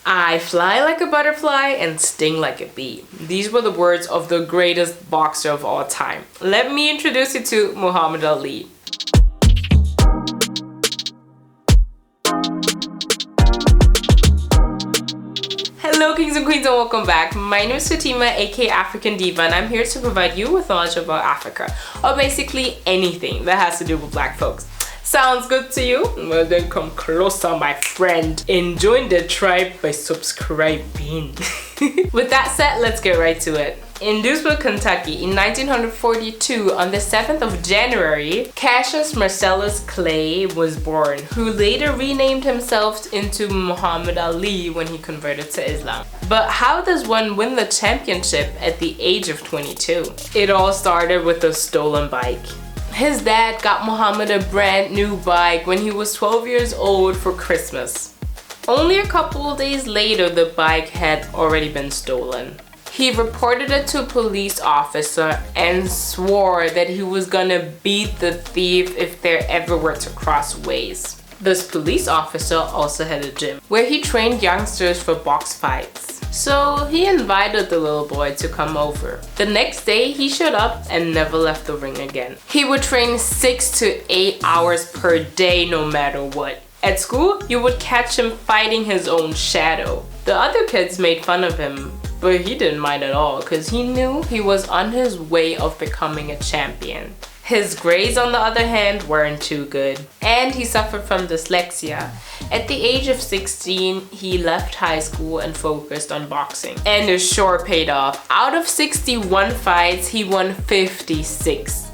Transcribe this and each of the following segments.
"I fly like a butterfly and sting like a bee." These were the words of the greatest boxer of all time. Let me introduce you to Muhammad Ali. Hello kings and queens and welcome back. My name is Fatima, aka African Diva, and I'm here to provide you with knowledge about Africa, or basically anything that has to do with black folks. Sounds good to you? Well then come closer, my friend, and join the tribe by subscribing. With that said, let's get right to it. In Duisburg, Kentucky, in 1942, on the 7th of January, Cassius Marcellus Clay was born, who later renamed himself into Muhammad Ali when he converted to Islam. But how does one win the championship at the age of 22? It all started with a stolen bike. His dad got Muhammad a brand new bike when he was 12 years old for Christmas. Only a couple of days later, the bike had already been stolen. He reported it to a police officer and swore that he was gonna beat the thief if there ever were to cross ways. This police officer also had a gym where he trained youngsters for box fights. So he invited the little boy to come over. The next day he showed up and never left the ring again. He would train 6 to 8 hours per day no matter what. At school, you would catch him fighting his own shadow. The other kids made fun of him, but he didn't mind at all because he knew he was on his way of becoming a champion. His grades, on the other hand, weren't too good, and he suffered from dyslexia. At the age of 16, he left high school and focused on boxing, and it sure paid off. Out of 61 fights, he won 56,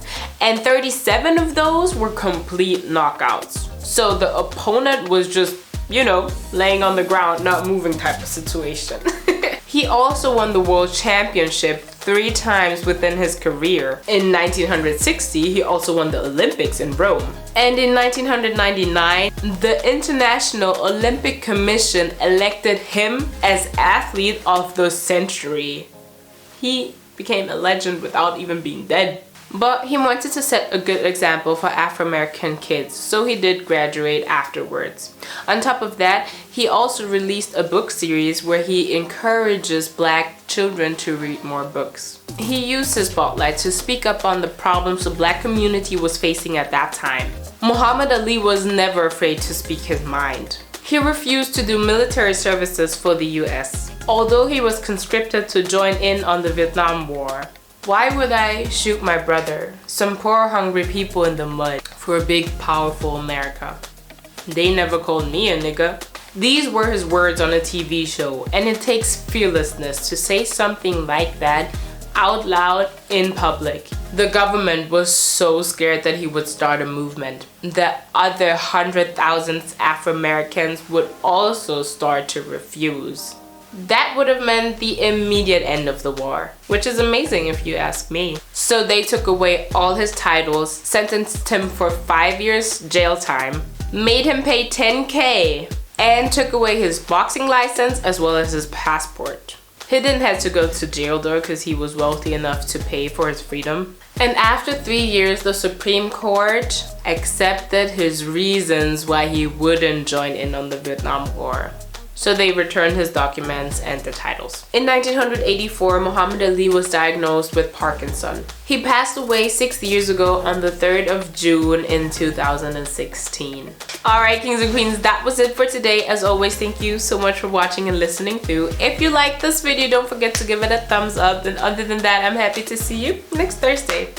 and 37 of those were complete knockouts. So the opponent was just, you know, laying on the ground, not moving type of situation. He also won the world championship 3 times within his career. In 1960, he also won the Olympics in Rome. And in 1999, the International Olympic Commission elected him as Athlete of the Century. He became a legend without even being dead. But he wanted to set a good example for Afro-American kids, so he did graduate afterwards. On top of that, he also released a book series where he encourages black children to read more books. He used his spotlight to speak up on the problems the black community was facing at that time. Muhammad Ali was never afraid to speak his mind. He refused to do military services for the US, although he was conscripted to join in on the Vietnam War. "Why would I shoot my brother? Some poor hungry people in the mud for a big powerful America. They never called me a nigga." These were his words on a TV show, and it takes fearlessness to say something like that out loud in public. The government was so scared that he would start a movement that other 100,000 Afro-Americans would also start to refuse. That would have meant the immediate end of the war, which is amazing if you ask me. So they took away all his titles, sentenced him for 5 years jail time, made him pay $10,000, and took away his boxing license as well as his passport. He didn't have to go to jail though because he was wealthy enough to pay for his freedom. And after 3 years, the Supreme Court accepted his reasons why he wouldn't join in on the Vietnam War. So they returned his documents and the titles. In 1984, Muhammad Ali was diagnosed with Parkinson. He passed away 6 years ago on the 3rd of June in 2016. Alright kings and queens, that was it for today. As always, thank you so much for watching and listening through. If you liked this video, don't forget to give it a thumbs up. And other than that, I'm happy to see you next Thursday.